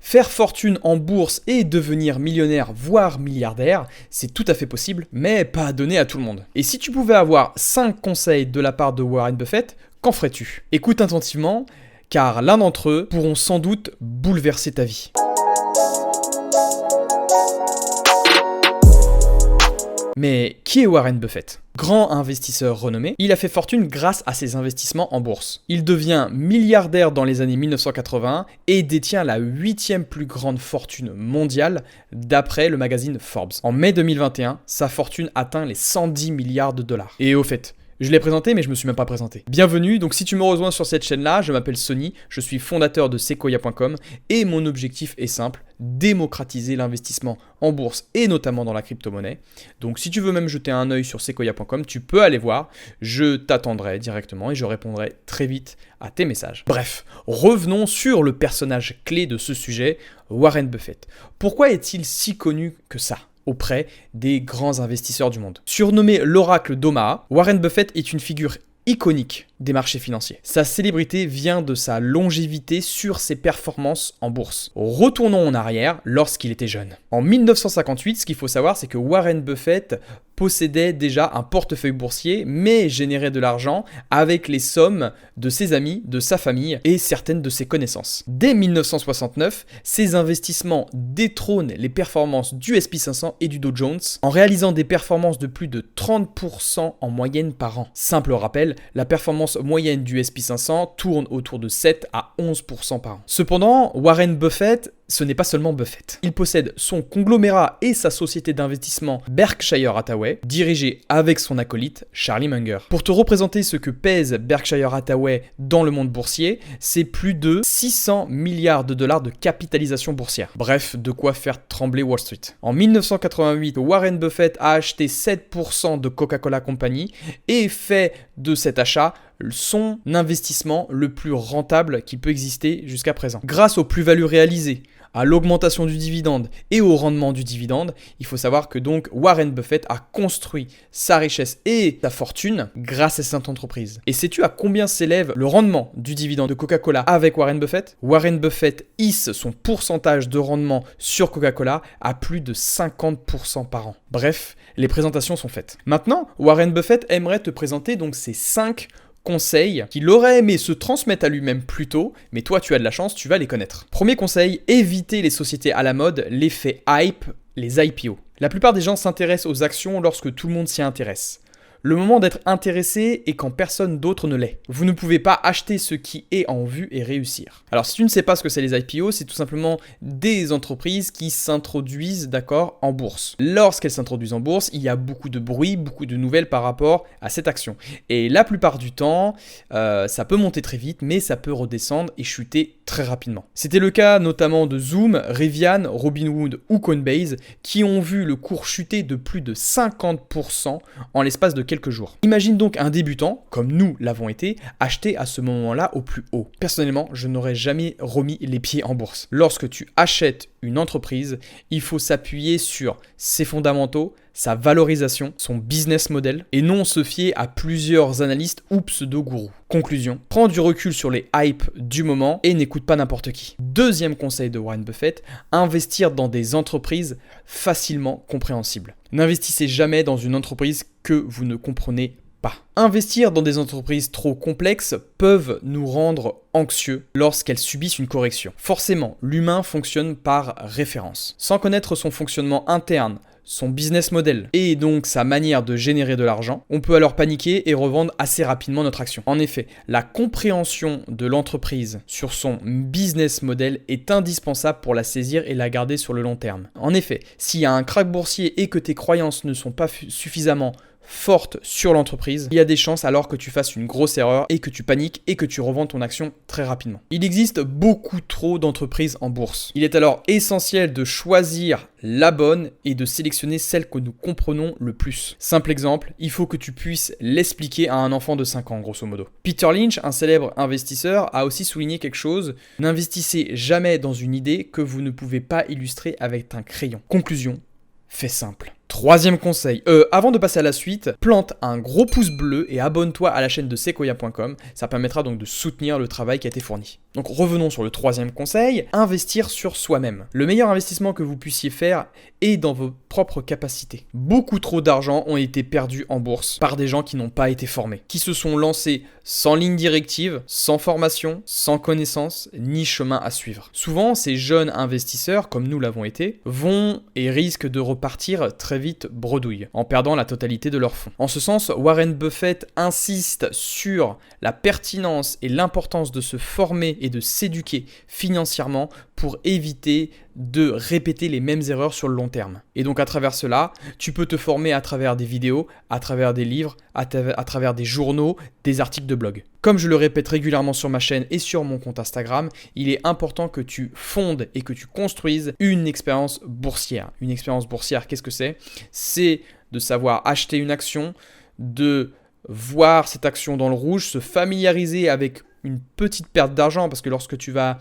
Faire fortune en bourse et devenir millionnaire, voire milliardaire, c'est tout à fait possible, mais pas donné à tout le monde. Et si tu pouvais avoir 5 conseils de la part de Warren Buffett, qu'en ferais-tu? Écoute attentivement, car l'un d'entre eux pourront sans doute bouleverser ta vie. Mais qui est Warren Buffett? Grand investisseur renommé, il a fait fortune grâce à ses investissements en bourse. Il devient milliardaire dans les années 1981 et détient la 8e plus grande fortune mondiale d'après le magazine Forbes. En mai 2021, sa fortune atteint les 110 milliards de dollars. Et au fait, je l'ai présenté, mais je me suis même pas présenté. Bienvenue, donc si tu me rejoins sur cette chaîne-là, je m'appelle Sonny, je suis fondateur de Sequoia.com et mon objectif est simple, démocratiser l'investissement en bourse et notamment dans la crypto-monnaie. Donc si tu veux même jeter un œil sur Sequoia.com, tu peux aller voir, je t'attendrai directement et je répondrai très vite à tes messages. Bref, revenons sur le personnage clé de ce sujet, Warren Buffett. Pourquoi est-il si connu que ça auprès des grands investisseurs du monde? Surnommé l'oracle d'Omaha, Warren Buffett est une figure iconique des marchés financiers. Sa célébrité vient de sa longévité sur ses performances en bourse. Retournons en arrière lorsqu'il était jeune. En 1958, ce qu'il faut savoir, c'est que Warren Buffett possédait déjà un portefeuille boursier, mais générait de l'argent avec les sommes de ses amis, de sa famille et certaines de ses connaissances. Dès 1969, ses investissements détrônent les performances du S&P 500 et du Dow Jones en réalisant des performances de plus de 30% en moyenne par an. Simple rappel, la performance moyenne du S&P 500 tourne autour de 7 à 11% par an. Cependant, Warren Buffett, ce n'est pas seulement Buffett. Il possède son conglomérat et sa société d'investissement Berkshire Hathaway, dirigée avec son acolyte Charlie Munger. Pour te représenter ce que pèse Berkshire Hathaway dans le monde boursier, c'est plus de 600 milliards de dollars de capitalisation boursière. Bref, de quoi faire trembler Wall Street. En 1988, Warren Buffett a acheté 7% de Coca-Cola Company et fait de cet achat son investissement le plus rentable qui peut exister jusqu'à présent. Grâce aux plus-values réalisées, à l'augmentation du dividende et au rendement du dividende, il faut savoir que donc Warren Buffett a construit sa richesse et sa fortune grâce à cette entreprise. Et sais-tu à combien s'élève le rendement du dividende de Coca-Cola avec Warren Buffett? Warren Buffett hisse son pourcentage de rendement sur Coca-Cola à plus de 50% par an. Bref, les présentations sont faites. Maintenant, Warren Buffett aimerait te présenter donc ses 5 conseils qu'il aurait aimé se transmettre à lui-même plus tôt, mais toi tu as de la chance, tu vas les connaître. Premier conseil, éviter les sociétés à la mode, l'effet hype, les IPO. La plupart des gens s'intéressent aux actions lorsque tout le monde s'y intéresse. Le moment d'être intéressé est quand personne d'autre ne l'est. Vous ne pouvez pas acheter ce qui est en vue et réussir. Alors si tu ne sais pas ce que c'est les IPO, c'est tout simplement des entreprises qui s'introduisent, d'accord, en bourse. Lorsqu'elles s'introduisent en bourse, il y a beaucoup de bruit, beaucoup de nouvelles par rapport à cette action. Et la plupart du temps, ça peut monter très vite, mais ça peut redescendre et chuter très rapidement. C'était le cas notamment de Zoom, Rivian, Robinhood ou Coinbase qui ont vu le cours chuter de plus de 50% en l'espace de quelques jours. Imagine donc un débutant, comme nous l'avons été, acheter à ce moment-là au plus haut. Personnellement, je n'aurais jamais remis les pieds en bourse. Lorsque tu achètes une entreprise, il faut s'appuyer sur ses fondamentaux, sa valorisation, son business model, et non se fier à plusieurs analystes ou pseudo-gourous. Conclusion, prends du recul sur les hypes du moment et n'écoute pas n'importe qui. Deuxième conseil de Warren Buffett, investir dans des entreprises facilement compréhensibles. N'investissez jamais dans une entreprise que vous ne comprenez pas. Investir dans des entreprises trop complexes peuvent nous rendre anxieux lorsqu'elles subissent une correction. Forcément, l'humain fonctionne par référence. Sans connaître son fonctionnement interne, son business model et donc sa manière de générer de l'argent, on peut alors paniquer et revendre assez rapidement notre action. En effet, la compréhension de l'entreprise sur son business model est indispensable pour la saisir et la garder sur le long terme. En effet, s'il y a un krach boursier et que tes croyances ne sont pas suffisamment forte sur l'entreprise, il y a des chances alors que tu fasses une grosse erreur et que tu paniques et que tu revends ton action très rapidement. Il existe beaucoup trop d'entreprises en bourse. Il est alors essentiel de choisir la bonne et de sélectionner celle que nous comprenons le plus. Simple exemple, il faut que tu puisses l'expliquer à un enfant de 5 ans, grosso modo. Peter Lynch, un célèbre investisseur, a aussi souligné quelque chose. N'investissez jamais dans une idée que vous ne pouvez pas illustrer avec un crayon. Conclusion, fais simple. Troisième conseil, avant de passer à la suite, plante un gros pouce bleu et abonne-toi à la chaîne de Sequoia.com, ça permettra donc de soutenir le travail qui a été fourni. Donc revenons sur le troisième conseil, investir sur soi-même. Le meilleur investissement que vous puissiez faire est dans vos propres capacités. Beaucoup trop d'argent ont été perdus en bourse par des gens qui n'ont pas été formés, qui se sont lancés sans ligne directive, sans formation, sans connaissance, ni chemin à suivre. Souvent, ces jeunes investisseurs, comme nous l'avons été, vont et risquent de repartir très vite bredouille, en perdant la totalité de leurs fonds. En ce sens, Warren Buffett insiste sur la pertinence et l'importance de se former et de s'éduquer financièrement pour éviter de répéter les mêmes erreurs sur le long terme. Et donc à travers cela, tu peux te former à travers des vidéos, à travers des livres, à travers des journaux, des articles de blog. Comme je le répète régulièrement sur ma chaîne et sur mon compte Instagram, il est important que tu fondes et que tu construises une expérience boursière. Une expérience boursière, qu'est-ce que c'est ? C'est de savoir acheter une action, de voir cette action dans le rouge, se familiariser avec une petite perte d'argent, parce que lorsque tu vas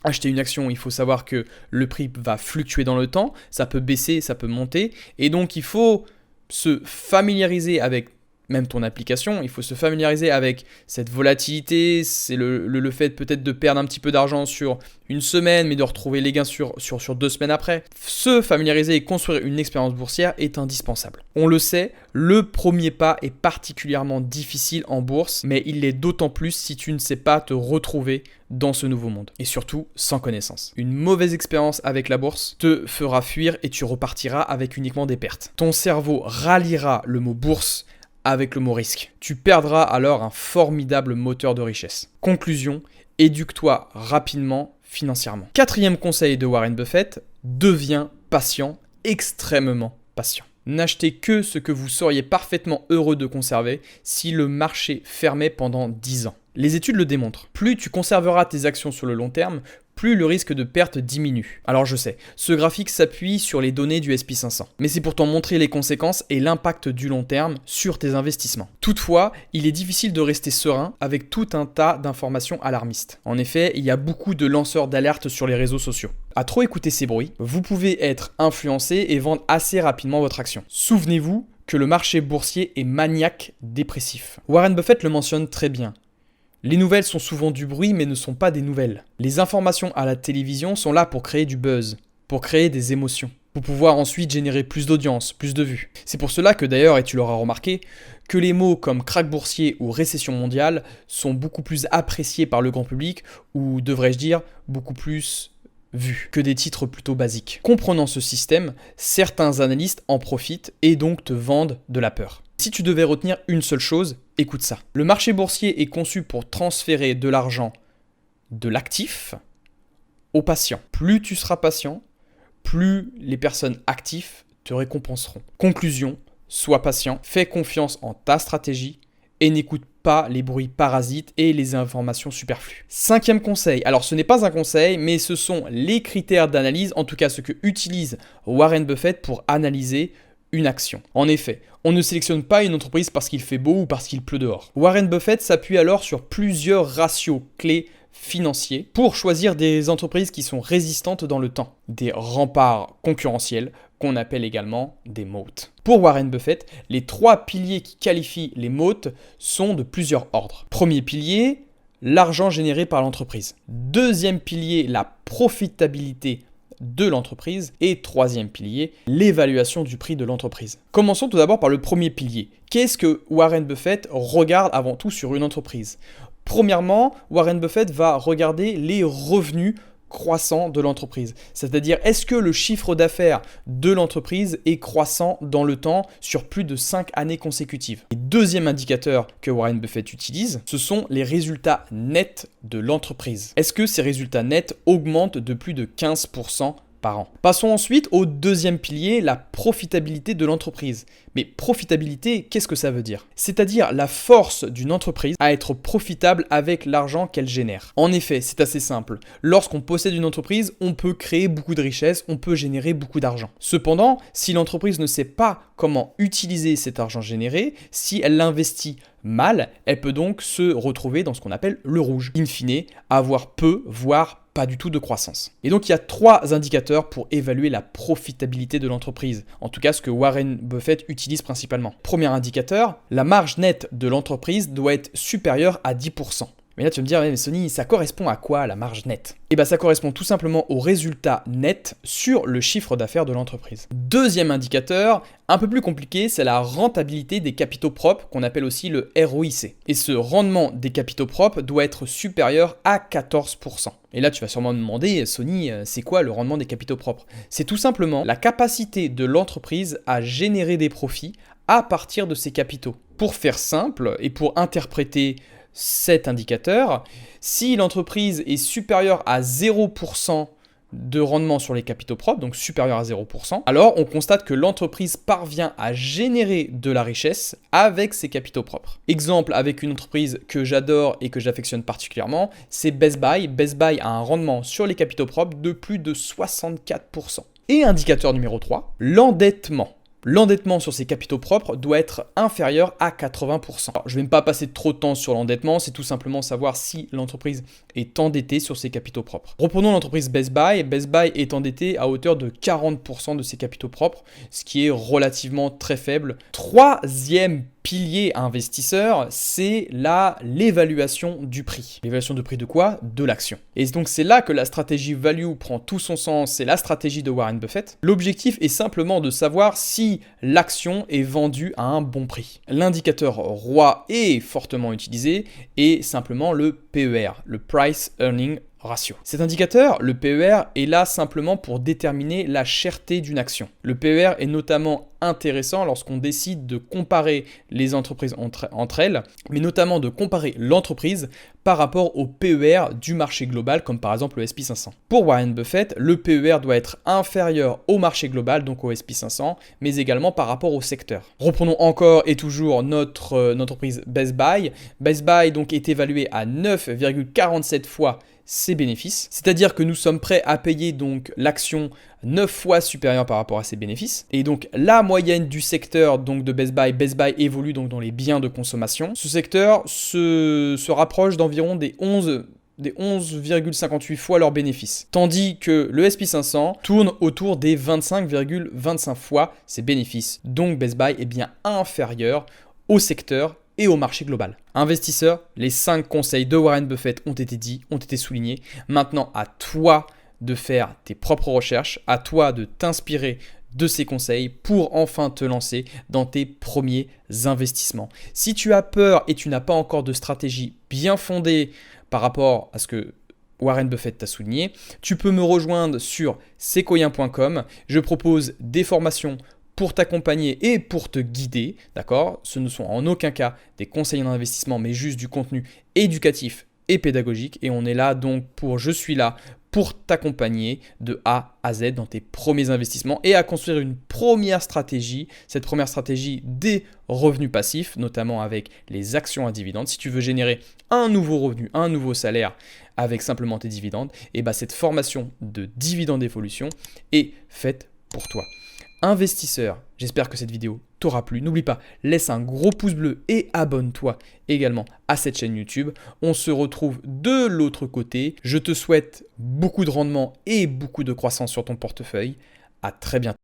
acheter une action, il faut savoir que le prix va fluctuer dans le temps, ça peut baisser, ça peut monter, et donc il faut se familiariser avec même ton application, il faut se familiariser avec cette volatilité, c'est le fait peut-être de perdre un petit peu d'argent sur une semaine, mais de retrouver les gains sur 2 semaines après. Se familiariser et construire une expérience boursière est indispensable. On le sait, le premier pas est particulièrement difficile en bourse, mais il l'est d'autant plus si tu ne sais pas te retrouver dans ce nouveau monde. Et surtout, sans connaissance. Une mauvaise expérience avec la bourse te fera fuir et tu repartiras avec uniquement des pertes. Ton cerveau ralliera le mot bourse avec le mot risque. Tu perdras alors un formidable moteur de richesse. Conclusion, éduque-toi rapidement financièrement. Quatrième conseil de Warren Buffett, deviens patient, extrêmement patient. N'achetez que ce que vous seriez parfaitement heureux de conserver si le marché fermait pendant 10 ans. Les études le démontrent. Plus tu conserveras tes actions sur le long terme, plus le risque de perte diminue. Alors je sais, ce graphique s'appuie sur les données du S&P 500, mais c'est pour t'en montrer les conséquences et l'impact du long terme sur tes investissements. Toutefois, il est difficile de rester serein avec tout un tas d'informations alarmistes. En effet, il y a beaucoup de lanceurs d'alerte sur les réseaux sociaux. À trop écouter ces bruits, vous pouvez être influencé et vendre assez rapidement votre action. Souvenez-vous que le marché boursier est maniaque dépressif. Warren Buffett le mentionne très bien. Les nouvelles sont souvent du bruit mais ne sont pas des nouvelles. Les informations à la télévision sont là pour créer du buzz, pour créer des émotions, pour pouvoir ensuite générer plus d'audience, plus de vues. C'est pour cela que d'ailleurs, et tu l'auras remarqué, que les mots comme krach boursier ou récession mondiale sont beaucoup plus appréciés par le grand public, ou devrais-je dire, beaucoup plus vus que des titres plutôt basiques. Comprenant ce système, certains analystes en profitent et donc te vendent de la peur. Si tu devais retenir une seule chose, écoute ça. Le marché boursier est conçu pour transférer de l'argent de l'actif au patient. Plus tu seras patient, plus les personnes actives te récompenseront. Conclusion, sois patient, fais confiance en ta stratégie et n'écoute pas les bruits parasites et les informations superflues. Cinquième conseil, alors ce n'est pas un conseil, mais ce sont les critères d'analyse, en tout cas ce que utilise Warren Buffett pour analyser une action. En effet, on ne sélectionne pas une entreprise parce qu'il fait beau ou parce qu'il pleut dehors. Warren Buffett s'appuie alors sur plusieurs ratios clés financiers pour choisir des entreprises qui sont résistantes dans le temps, des remparts concurrentiels qu'on appelle également des moats. Pour Warren Buffett, les 3 piliers qui qualifient les moats sont de plusieurs ordres. Premier pilier, l'argent généré par l'entreprise. Deuxième pilier, la profitabilité de l'entreprise. Et troisième pilier, l'évaluation du prix de l'entreprise. Commençons tout d'abord par le premier pilier. Qu'est-ce que Warren Buffett regarde avant tout sur une entreprise ? Premièrement, Warren Buffett va regarder les revenus croissants de l'entreprise. C'est-à-dire, est-ce que le chiffre d'affaires de l'entreprise est croissant dans le temps sur plus de 5 années consécutives. Et deuxième indicateur que Warren Buffett utilise, ce sont les résultats nets de l'entreprise. Est-ce que ces résultats nets augmentent de plus de 15% par an? Passons ensuite au deuxième pilier, la profitabilité de l'entreprise. Mais profitabilité, qu'est-ce que ça veut dire? C'est-à-dire la force d'une entreprise à être profitable avec l'argent qu'elle génère. En effet, c'est assez simple. Lorsqu'on possède une entreprise, on peut créer beaucoup de richesses, on peut générer beaucoup d'argent. Cependant, si l'entreprise ne sait pas comment utiliser cet argent généré, si elle l'investit mal, elle peut donc se retrouver dans ce qu'on appelle le rouge. In fine, avoir peu, voire pas du tout de croissance. Et donc il y a 3 indicateurs pour évaluer la profitabilité de l'entreprise. En tout cas, ce que Warren Buffett utilise principalement. Premier indicateur, la marge nette de l'entreprise doit être supérieure à 10%. Mais là, tu vas me dire, mais Sony, ça correspond à quoi la marge nette? Eh bien, ça correspond tout simplement au résultat net sur le chiffre d'affaires de l'entreprise. Deuxième indicateur, un peu plus compliqué, c'est la rentabilité des capitaux propres, qu'on appelle aussi le ROIC. Et ce rendement des capitaux propres doit être supérieur à 14%. Et là, tu vas sûrement me demander, Sony, c'est quoi le rendement des capitaux propres? C'est tout simplement la capacité de l'entreprise à générer des profits à partir de ses capitaux. Pour faire simple et pour interpréter cet indicateur, si l'entreprise est supérieure à 0% de rendement sur les capitaux propres, donc supérieur à 0%, alors on constate que l'entreprise parvient à générer de la richesse avec ses capitaux propres. Exemple avec une entreprise que j'adore et que j'affectionne particulièrement, c'est Best Buy. Best Buy a un rendement sur les capitaux propres de plus de 64%. Et indicateur numéro 3, l'endettement. L'endettement sur ses capitaux propres doit être inférieur à 80%. Alors, je ne vais pas passer trop de temps sur l'endettement, c'est tout simplement savoir si l'entreprise est endettée sur ses capitaux propres. Reprenons l'entreprise Best Buy. Best Buy est endettée à hauteur de 40% de ses capitaux propres, ce qui est relativement très faible. Troisième pilier investisseur, c'est l'évaluation du prix. L'évaluation du prix de quoi? De l'action. Et donc c'est là que la stratégie value prend tout son sens, c'est la stratégie de Warren Buffett. L'objectif est simplement de savoir si l'action est vendue à un bon prix. L'indicateur roi est fortement utilisé et simplement le PER, le Price Earning Ratio. Cet indicateur, le PER, est là simplement pour déterminer la cherté d'une action. Le PER est notamment intéressant lorsqu'on décide de comparer les entreprises entre elles, mais notamment de comparer l'entreprise par rapport au PER du marché global, comme par exemple le SP 500. Pour Warren Buffett, le PER doit être inférieur au marché global, donc au SP 500, mais également par rapport au secteur. Reprenons encore et toujours notre entreprise Best Buy. Best Buy donc est évalué à 9,47 fois ses bénéfices, c'est-à-dire que nous sommes prêts à payer donc l'action 9 fois supérieure par rapport à ses bénéfices. Et donc la moyenne du secteur donc de Best Buy évolue donc dans les biens de consommation. Ce secteur se rapproche d'environ des 11,58 fois leurs bénéfices. Tandis que le SP 500 tourne autour des 25,25 fois ses bénéfices. Donc Best Buy est bien inférieur au secteur et au marché global. Investisseurs, les 5 conseils de Warren Buffett ont été dits, ont été soulignés. Maintenant, à toi de faire tes propres recherches, à toi de t'inspirer de ces conseils pour enfin te lancer dans tes premiers investissements. Si tu as peur et tu n'as pas encore de stratégie bien fondée par rapport à ce que Warren Buffett t'a souligné, tu peux me rejoindre sur sequoien.com. Je propose des formations pour t'accompagner et pour te guider, d'accord? Ce ne sont en aucun cas des conseils en investissement, mais juste du contenu éducatif et pédagogique. Et je suis là pour t'accompagner de A à Z dans tes premiers investissements et à construire une première stratégie, cette première stratégie des revenus passifs, notamment avec les actions à dividendes. Si tu veux générer un nouveau revenu, un nouveau salaire avec simplement tes dividendes, et cette formation de dividendes d'évolution est faite pour toi. Investisseur, j'espère que cette vidéo t'aura plu. N'oublie pas, laisse un gros pouce bleu et abonne-toi également à cette chaîne YouTube. On se retrouve de l'autre côté. Je te souhaite beaucoup de rendement et beaucoup de croissance sur ton portefeuille. À très bientôt.